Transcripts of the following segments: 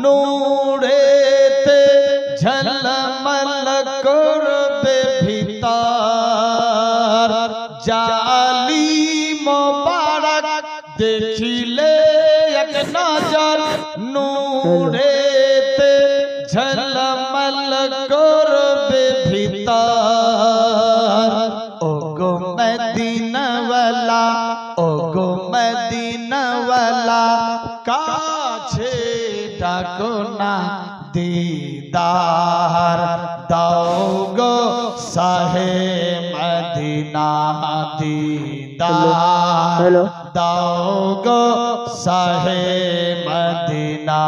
নূরেতে ঝলমল করবে ভিতর জালি মোবারক দেখিলে এক নজর নূরেতে ঝলমল করবে ভিতর ও গো মদিনাওয়ালা ও গো মদিনাওয়ালা কাছে ডাকো না दीदार दाओ गो साहे मदीना दीदार दाओ गो साहे मदीना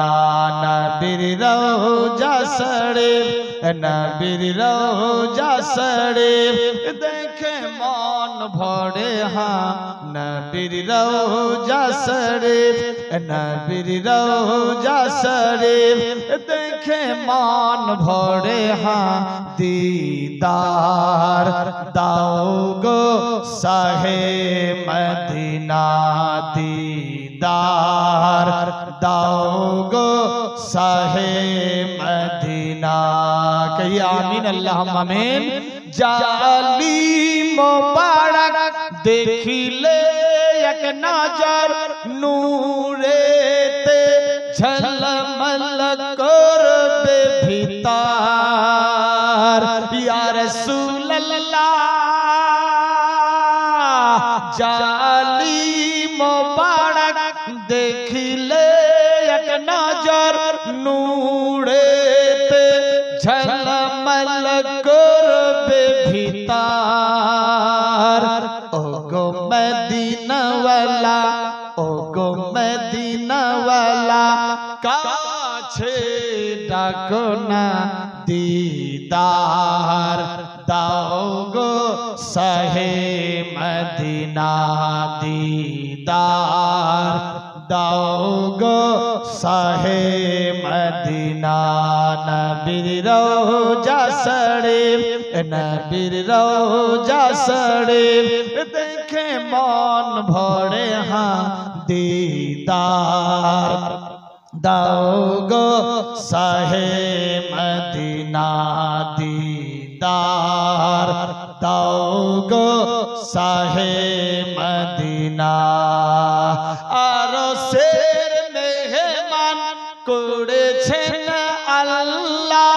नबीर रोजा शरीफ नबीर रोजा शरीफ देखे मन भरे हाँ नबीर रोजा शरीफ नबीर रोजा शरीफ देखे मन भरे हाँ दीदार दाओ गो साहे मदीना दीदार दाओ गो साहे मदीना कहिए आमीन अल्लाहुम्मा आमीन जाली मुबारक देखिले एक नजर नूरेते झलमल करबे भीतर या रसूल अल्लाह जाली मुबारक देखिले एक नजर नूरेते झलमल करबे भीतर ओ गो मदीना वाला ओ गो मदीना वाला काछे डाको ना दीदार दाओ गो साहे मदीना दीदार दाओ गो साहे मदीना नबीर रोजा शरीफ नबीर रोजा शरीफ देखे मन भरे हाँ दीदार दाओ गो साहे मदीना दीदार दाओ गो साहे मदीना आरो शेर मेहमान करेছেন আল্লাহ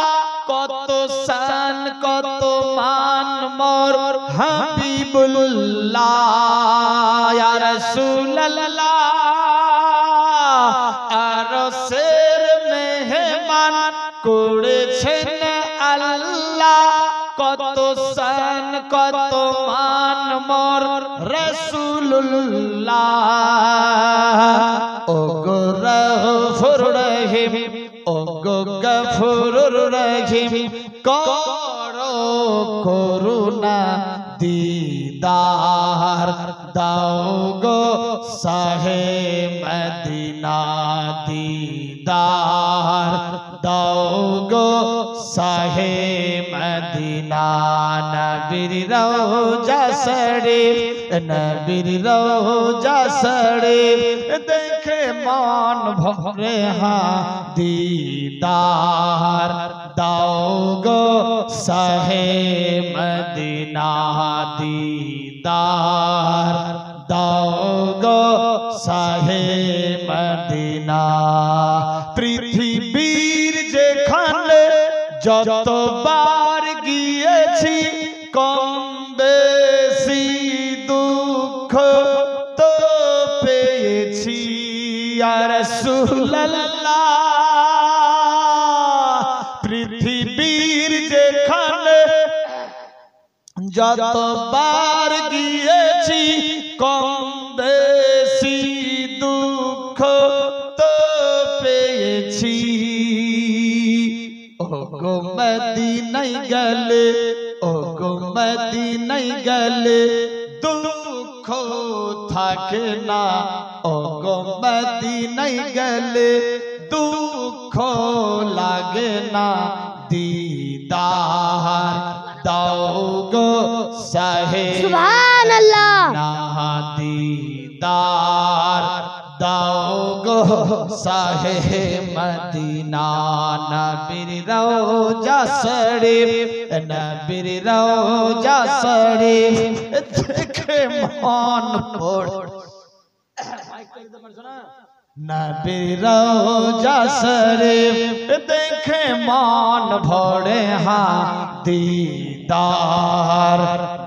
কত শান কত মান মোর হাবিবুল্লাহ ইয়া রাসূলুল্লাহ আরশের মেহমান করেছেন আল্লাহ কত শান কত মান মোর রাসূলুল্লাহ ও গো গফুর রহিম ও গো গফুর রহিম করো করুণা दीदार दाओ गो साहे मदीना दीदार दाओ गो साहे मदीना नबीर रोजा शरीफ नबीर रोजा शरीफ देखे मन भरे हाँ दीदार दाओ गो साहे मदीना दीदार दाओ गो साहे मदीना पृथ्वीर जेखाने যতবার গিয়েছি কম বেশি দুঃখ তো পেয়েছি ইয়া রাসূলুল্লাহ পৃথিবীর যেখানে যতবার গিয়েছি কম বেশি দুঃখ তো পেয়েছি ও গো মদিনায় গেলে ও গো মদিনায় গেলে দুঃখ থাকে না ও গো মদিনায় গেলে দুঃখ লাগে না दीदार दाओ गो साहे सुभान अल्लाह ना दीदार दाओ गो साहे मदीना नबीर रोजा शरीफ नबीर रोजा शरीफ देखे मन पड़े नबीर रोजा शरीफ देखे मन भरे हाँ दीदार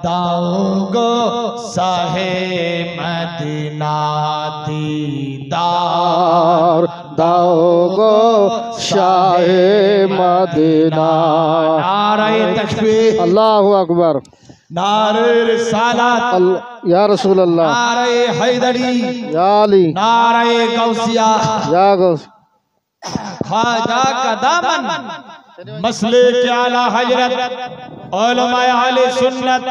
दाओगो साहे मदीना दीदार दाओगो शाहे मदीना। नारे तकबीर अल्लाहु अकबर। नारे रिसालत या रसूल अल्लाह। नारे हैदरी या अली। नारे गौसिया या गौस। ख्वाजा का दामन मसले के आला हजरत उलमाए आले सुन्नत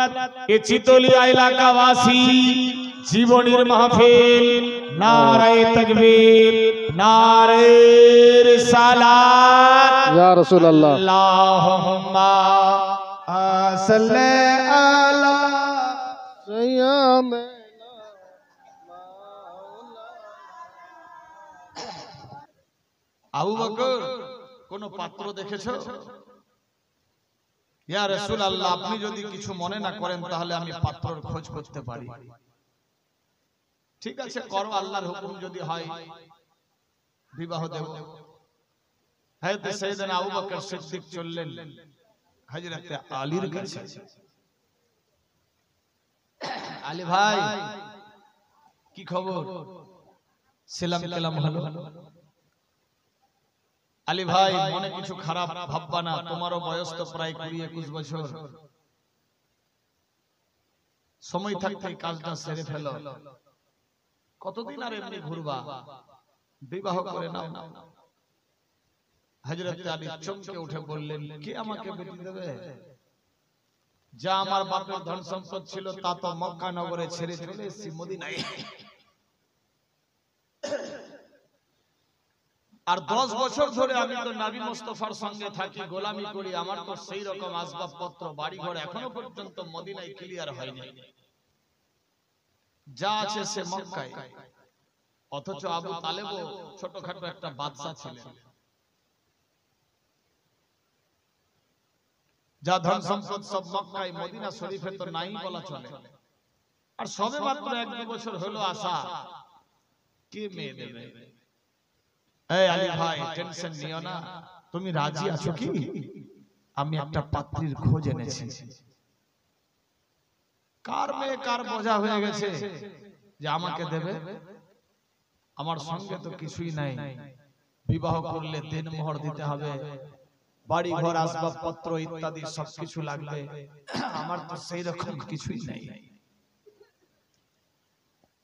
ये चितोलिया इलाका वासी जीवनीर महफिल नारे तकबीर नारे रिसालत या रसूल अल्लाह। अल्लाहुम्मा सल्ले अला सय्यदना আবু বকর কোন পাত্র দেখেছো? ইয়া রাসূলুল্লাহ আপনি যদি কিছু মনে না করেন তাহলে আমি পাত্রের খোঁজ করতে পারি। ঠিক আছে করো, আল্লাহর হুকুম যদি হয় বিবাহ দেব। হযরত সাইয়েদনা আবু বকর সিদ্দিক চললেন হযরত আলীর কাছে। আলী ভাই কি খবর? সালাম কালাম হলো। আলী ভাই মনে কিছু খারাপ ভাববা না, তোমারও বয়স তো প্রায় 20-21 বছর, সময় থাকতে কাজটা সেরে ফেলো। কতদিন আর এমনি ঘুরবা, বিবাহ করে নাও। হযরত আলী চমকে উঠে বললেন, কে আমাকে বেটি দেবে? যা আমার বাপের ধন সম্পদ ছিল তা তো মক্কা নগরে ছেড়ে চলে এসেছি মদিনায়। আর 10 বছর ধরে আমি তো নবী মুস্তাফার সঙ্গে থাকি, গোলামি করি, আমার তো সেই রকম আসবাবপত্র বাড়ি ঘর এখনো পর্যন্ত মদিনায় ক্লিয়ার হয়নি, যা আছে সে মক্কায়। অথচ আবু তালেবও ছোটখাটো একটা বাদশা ছিলেন, যা ধন সম্পদ সব মক্কায়, মদিনা শরীফে তো নাই বলা চলে। আর সবে মাত্র 1-2 বছর হলো আসা, কে মেয়ে দেবে? এই আলী ভাই টেনশন নিও না, তুমি রাজি আছো কি? আমি একটা পাত্রীর খোঁজ এনেছি। কার মেয়ে কার বোঝা হয়ে গেছে যে আমাকে দেবে? আমার সঙ্গে তো কিছুই নাই, বিবাহ করলে দেনমোহর দিতে হবে, বাড়ি ঘর আসবাবপত্র ইত্যাদি সবকিছু লাগবে, আমার তো সেই রকম কিছুই নাই।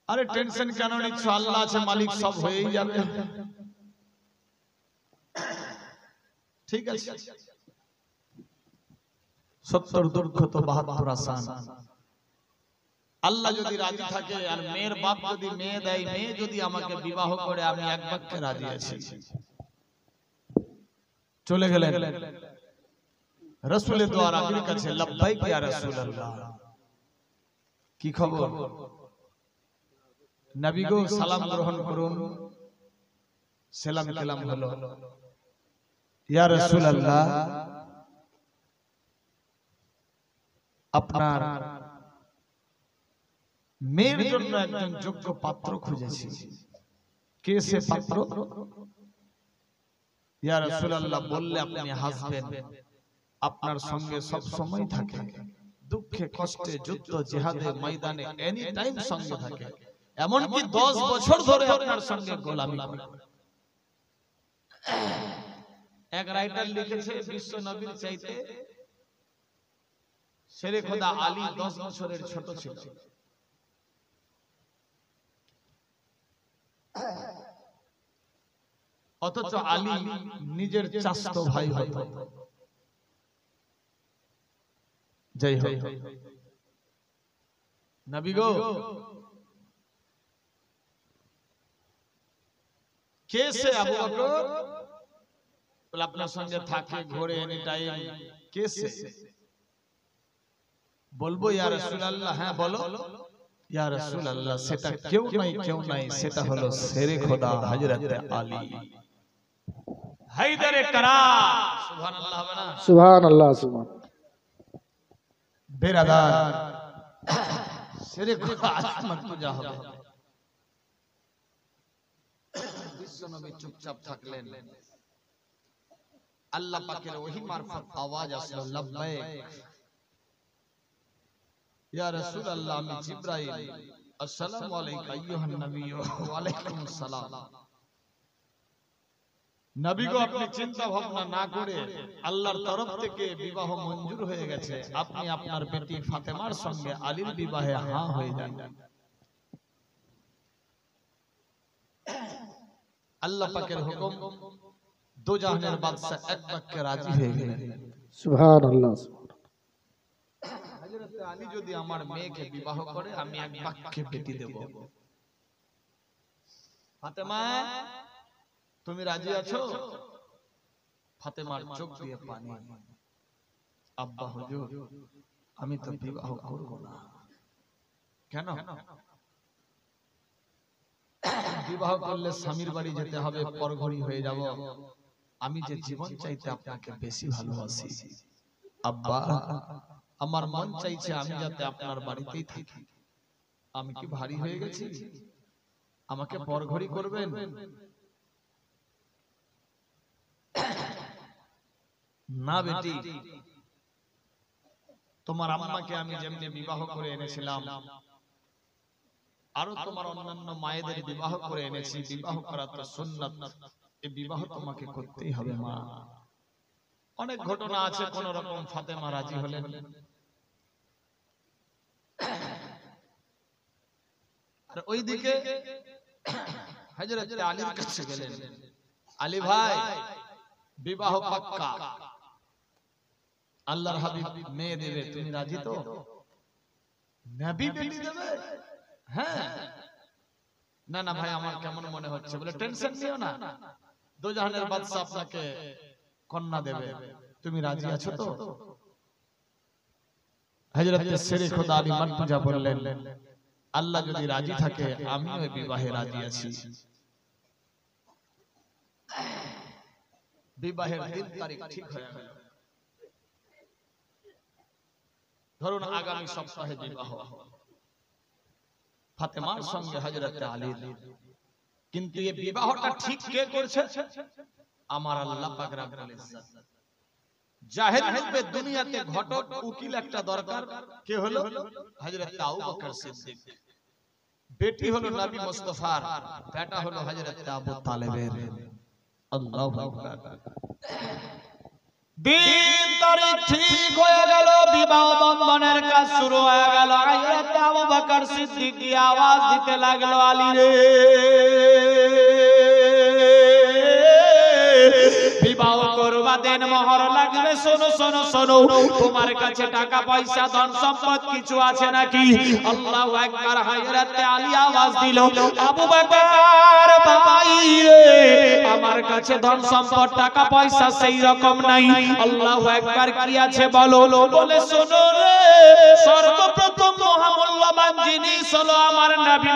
আরে টেনশন কেন নিচ্ছ? আল্লাহ আছে, মালিক, সব হয়েই যাবে। ঠিক আছে, 70 দুর্ঘ তো 72 আসান। আল্লাহ যদি রাজি থাকে আর মেয়ের বাপ যদি মেয়ে দেয়, মেয়ে যদি আমাকে বিবাহ করে, আমি এক বাক্যে রাজি আছি। চলে গেলেন রাসূলের দোয়ার আখির কাছে, লব্বাইক ইয়া রাসূলুল্লাহ। কি খবর? নবী গো সালাম গ্রহণ করুন। সালাম কালাম হলো। ইয়া রাসূলুল্লাহ আপনার মেয়ের জন্য একজন যোগ্য পাত্র খুঁজেছি, কে সে পাত্র? ইয়া রাসূলুল্লাহ বললে আপনি হাসবেন, আপনার সঙ্গে সব সময় থাকে, দুঃখে কষ্টে যুদ্ধ জিহাদে ময়দানে এনি টাইম সঙ্গে থাকে, এমনকি 10 বছর ধরে আপনার সঙ্গে গোলামি করে। এক রাইটার লিখেছে, বিশ্ব নবীর চাইতে শেরে খোদা আলী 10 বছরের ছোট ছিল। অথচ আলী নিজের চাচাতো ভাই হতো। জয় হোক নবী গো। কে সে আবু বকর? বলে আপনার সঙ্গে থাকে, ঘোরে এনি টাইম। কে সে? বলবো ইয়া রাসূলুল্লাহ? হ্যাঁ বলো। ইয়া রাসূলুল্লাহ, সেটা কেউ নাই, সেটা হলো শেরে খোদা হযরত আলী হায়দারে কারাম। সুবহানাল্লাহ হবে না? সুবহান আল্লাহ সুবহান। বেরাদার, শেরে খোদা আজমত পূজা হবে। বিশ্বনবী চুপচাপ থাকলেন। আল্লাহ পাকের ওহী মারফত আওয়াজ আসলো, লাব্বাইক ইয়া রাসূলুল্লাহ, আমি জিবরাইল। আসসালামু আলাইকা আইয়ুহান নবী। ওয়া আলাইকুমুস সালাম। নবী গো, আপনি চিন্তা ভাবনা না করে আল্লাহর তরফ থেকে বিবাহ মঞ্জুর হয়ে গেছে, আপনি আপনার বেটি ফাতেমার সঙ্গে আলীর বিবাহে হ্যাঁ হয়ে যান। আল্লাহ পাকের হুকুম, দো জাহানের বাদশা এক বাক্যে রাজি হয়ে গেলেন। সুবহান আল্লাহ। হযরত আলী যদি আমার মেয়েকে বিবাহ করে, আমি এক বাক্যে বেটি দেব। ফাতেমা, তুমি রাজি আছো? ফাতেমার চোখ দিয়ে পানি। আব্বা হুজুর, আমি তো বিবাহ করব না। কেন? বিবাহ করলে স্বামীর বাড়ি যেতে হবে, পরঘড়ি হয়ে যাব। আমি যে জীবন চাইতে আপনাকে বেশি ভালোবাসি আব্বা, আমার মন চাইছে আমি যাতে আপনার বাড়িতেই থাকি। আমি কি ভারী হয়ে গেছি? আমাকে পরঘড়ি করবেন? না বেটি, তোমার আম্মাকে আমি যেমনি বিবাহ করে এনেছিলাম, আরো তোমার অন্যান্য মায়েদের বিবাহ করে এনেছি। বিবাহ করা তো সুন্নাত, এই বিবাহ তোমাকে করতেই হবে মা। অনেক ঘটনা আছে, কোন রকম ফাতেমা রাজি হলেন। আর ওইদিকে হযরত আলীর কাছে গেলেন, আলী ভাই, বিবাহ পাক্কা, আল্লাহর হাবিব মেয়ে দেবে, তুমি রাজি তো? নবী বেটি দেবে? হ্যাঁ। না না ভাই, আমার কেমন মনে হচ্ছে। বলে টেনশন নিও না, দো জাহানের বাদশা আপনাকে কন্যা দেবে, তুমি রাজি আছো তো? হযরত শেরে খোদা আলী মারতুজা বললেন, আল্লাহ যদি রাজি থাকে আমিও এই বিবাহে রাজি আছি। বিবাহের দিন তারিখ ঠিক হয়ে গেল। ধরুন আগামী সপ্তাহে বিবাহ ফাতেমার সঙ্গে হযরত আলীর। কিন্তু এই বিবাহটা ঠিক কে করছে? আমার আল্লাহ পাক রব্বুল ইজ্জত। জাহের রূপে দুনিয়াতে ঘটক উকিল একটা দরকার। কে হলো? হযরত আবু বকর সিদ্দিক। বেটি হলো নবী মুস্তাফার, বেটা হলো হযরত আবু তালেবের। আল্লাহু আকবার। দিন তারিখ ঠিক হয়ে গেল, বিবাহ বন্ধনের কাজ শুরু হয়ে গেল। হযরত আবু বকর সিদ্দিক কি আওয়াজ দিতে লাগলো, আলী রে, বিবাহ করবা, দেন মোহর লাগবে। শোনো শোনো শোনো, তোমার কাছে টাকা পয়সা ধন সম্পদ কিছু আছে নাকি? আল্লাহু আকবার। হযরত আলী আওয়াজ দিল, আবু বকর ভাই রে, আমার কাছে ধন সম্পদ টাকা পয়সা সেই রকম নাই। আল্লাহু আকবার। কি আছে বলো? বলে শোনো রে, সর্বপ্রথম মহামূল্যবান জিনিস হলো আমার নবী।